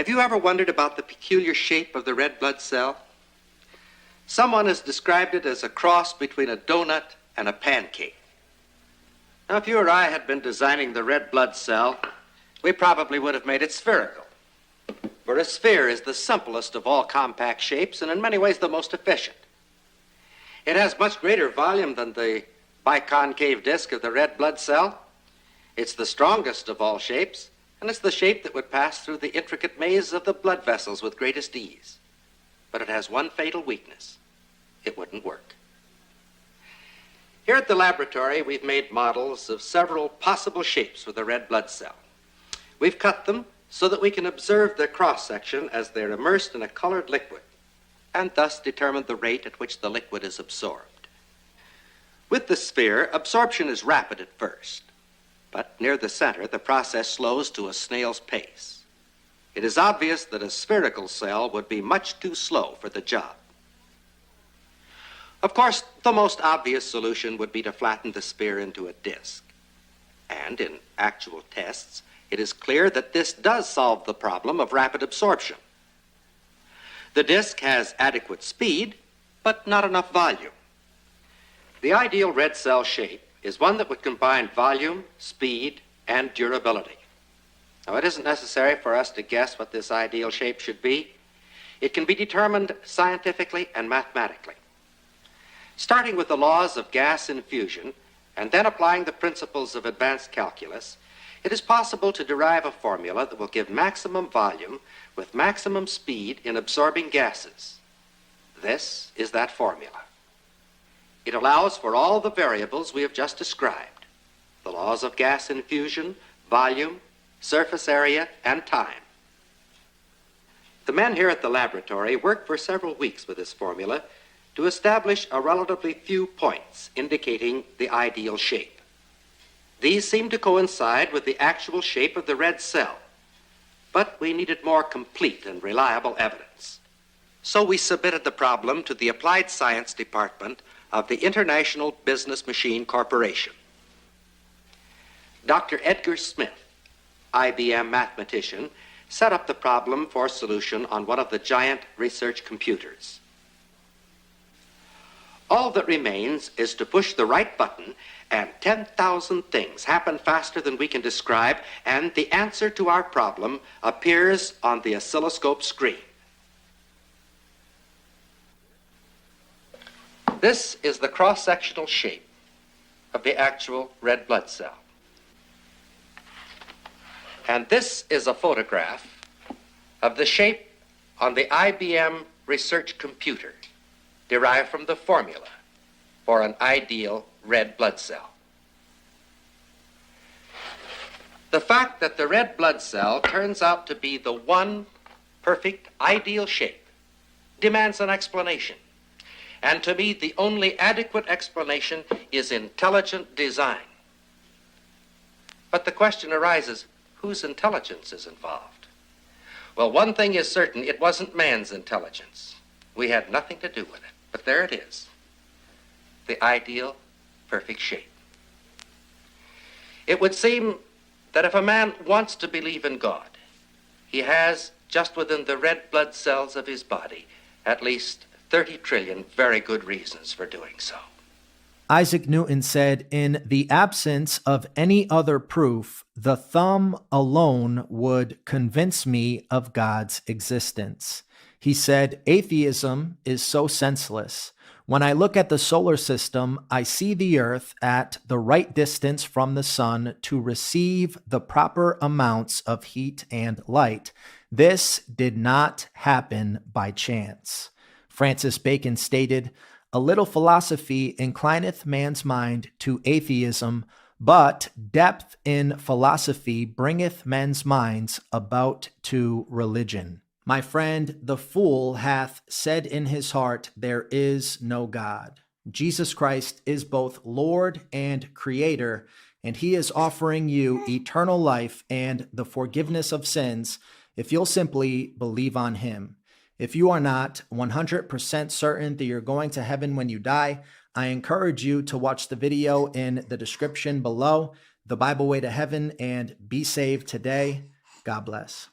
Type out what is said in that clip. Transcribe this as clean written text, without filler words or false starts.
Have you ever wondered about the peculiar shape of the red blood cell? Someone has described it as a cross between a donut and a pancake. Now, if you or I had been designing the red blood cell, we probably would have made it spherical. For a sphere is the simplest of all compact shapes and in many ways the most efficient. It has much greater volume than the biconcave disc of the red blood cell. It's the strongest of all shapes, and it's the shape that would pass through the intricate maze of the blood vessels with greatest ease. But it has one fatal weakness. It wouldn't work. Here at the laboratory, we've made models of several possible shapes for the red blood cell. We've cut them so that we can observe their cross-section as they're immersed in a colored liquid, and thus determine the rate at which the liquid is absorbed. With the sphere, absorption is rapid at first, but near the center, the process slows to a snail's pace. It is obvious that a spherical cell would be much too slow for the job. Of course, the most obvious solution would be to flatten the sphere into a disc. And in actual tests, it is clear that this does solve the problem of rapid absorption. The disc has adequate speed, but not enough volume. The ideal red cell shape is one that would combine volume, speed, and durability. Now, it isn't necessary for us to guess what this ideal shape should be. It can be determined scientifically and mathematically. Starting with the laws of gas infusion and then applying the principles of advanced calculus, it is possible to derive a formula that will give maximum volume with maximum speed in absorbing gases. This is that formula. It allows for all the variables we have just described: the laws of gas infusion, volume, surface area, and time. The men here at the laboratory worked for several weeks with this formula to establish a relatively few points indicating the ideal shape. These seem to coincide with the actual shape of the red cell, but we needed more complete and reliable evidence. So we submitted the problem to the Applied Science Department of the International Business Machine Corporation. Dr. Edgar Smith, IBM mathematician, set up the problem for solution on one of the giant research computers. All that remains is to push the right button, and 10,000 things happen faster than we can describe, and the answer to our problem appears on the oscilloscope screen. This is the cross-sectional shape of the actual red blood cell. And this is a photograph of the shape on the IBM research computer, derived from the formula for an ideal red blood cell. The fact that the red blood cell turns out to be the one perfect ideal shape demands an explanation. And to me, the only adequate explanation is intelligent design. But the question arises, whose intelligence is involved? Well, one thing is certain, it wasn't man's intelligence. We had nothing to do with it. But there it is, the ideal, perfect shape. It would seem that if a man wants to believe in God, he has, just within the red blood cells of his body, at least 30 trillion very good reasons for doing so. Isaac Newton said, "In the absence of any other proof, the thumb alone would convince me of God's existence." He said, "Atheism is so senseless. When I look at the solar system, I see the Earth at the right distance from the sun to receive the proper amounts of heat and light. This did not happen by chance." Francis Bacon stated, "A little philosophy inclineth man's mind to atheism, but depth in philosophy bringeth men's minds about to religion." My friend, the fool hath said in his heart, "There is no God." Jesus Christ is both Lord and Creator, and he is offering you eternal life and the forgiveness of sins if you'll simply believe on him. If you are not 100% certain that you're going to heaven when you die, I encourage you to watch the video in the description below, The Bible Way to Heaven, and be saved today. God bless.